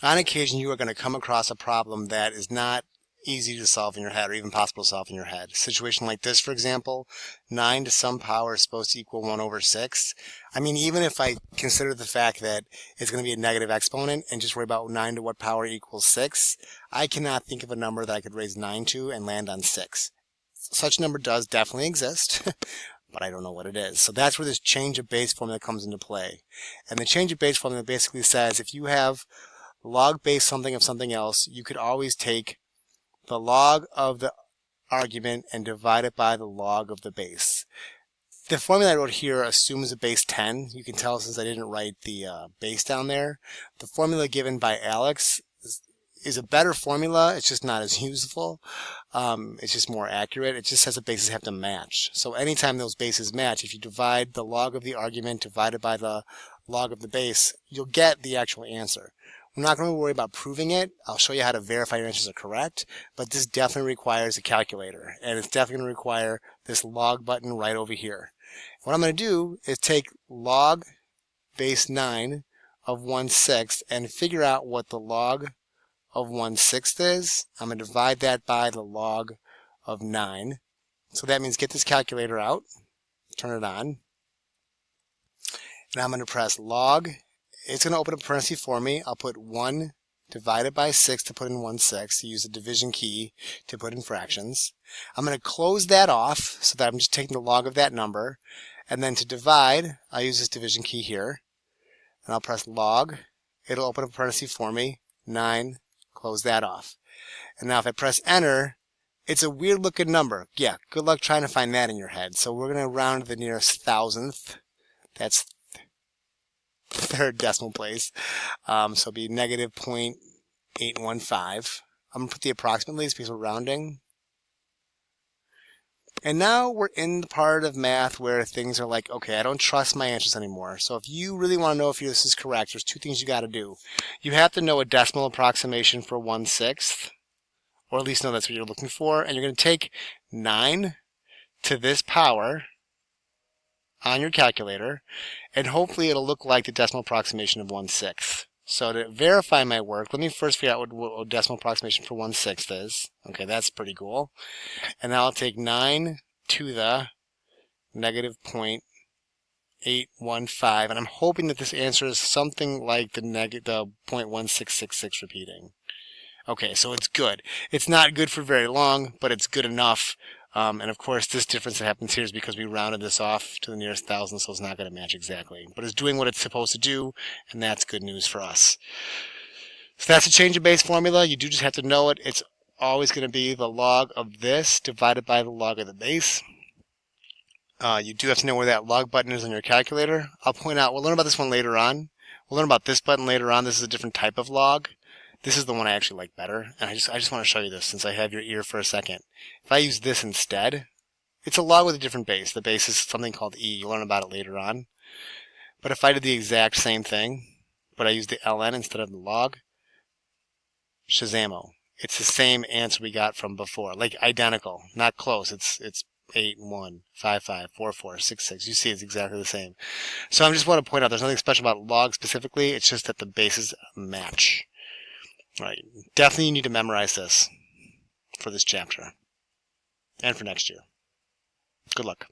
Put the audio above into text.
On occasion, you are going to come across a problem that is not easy to solve in your head or even possible to solve in your head. A situation like this, for example, 9 to some power is supposed to equal 1 over 6. I mean, even if I consider the fact that it's going to be a negative exponent and just worry about 9 to what power equals 6, I cannot think of a number that I could raise 9 to and land on 6. Such a number does definitely exist, but I don't know what it is. So that's where this change of base formula comes into play. And the change of base formula basically says if you have log base something of something else, you could always take the log of the argument and divide it by the log of the base. The formula I wrote here assumes a base 10. You can tell since I didn't write the base down there. The formula given by Alex is a better formula. It's just not as useful. It's just more accurate. It just says the bases have to match. So anytime those bases match, if you divide the log of the argument divided by the log of the base, you'll get the actual answer. We're not going to worry about proving it. I'll show you how to verify your answers are correct, but this definitely requires a calculator, and it's definitely going to require this log button right over here. What I'm going to do is take log base 9 of 1/6 and figure out what the log of 1/6 is. I'm going to divide that by the log of 9. So that means get this calculator out, turn it on, and I'm going to press log. It's going to open a parenthesis for me. I'll put 1 divided by 6 to put in 1/6. Use the division key to put in fractions. I'm going to close that off so that I'm just taking the log of that number. And then to divide, I'll use this division key here. And I'll press log. It'll open a parenthesis for me. 9. Close that off. And now if I press enter, it's a weird looking number. Yeah, good luck trying to find that in your head. So we're going to round to the nearest thousandth. That's third decimal place. So it'll be negative 0.815. I'm going to put the approximately because we're rounding. And now we're in the part of math where things are like, okay, I don't trust my answers anymore. So if you really want to know if this is correct, there's two things you got to do. You have to know a decimal approximation for 1/6, or at least know that's what you're looking for. And you're going to take 9 to this power on your calculator, and hopefully it'll look like the decimal approximation of 1/6. So to verify my work, let me first figure out what decimal approximation for 1/6 is. Okay, that's pretty cool. And now I'll take 9 to the negative 0.815, and I'm hoping that this answer is something like the 0.1666 repeating. Okay, so it's good. It's not good for very long, but it's good enough. And of course, this difference that happens here is because we rounded this off to the nearest thousand, so it's not going to match exactly. But it's doing what it's supposed to do, and that's good news for us. So that's a change of base formula. You do just have to know it. It's always going to be the log of this divided by the log of the base. You do have to know where that log button is on your calculator. I'll point out, we'll learn about this one later on. We'll learn about this button later on. This is a different type of log. This is the one I actually like better, and I just want to show you this since I have your ear for a second. If I use this instead, it's a log with a different base. The base is something called e. You'll learn about it later on. But if I did the exact same thing, but I used the ln instead of the log, Shazamo. It's the same answer we got from before, like identical, not close. It's 8, 1, 5, 5, 4, 4, 6, 6. You see it's exactly the same. So I just want to point out there's nothing special about log specifically. It's just that the bases match. Right. Definitely you need to memorize this for this chapter and for next year. Good luck.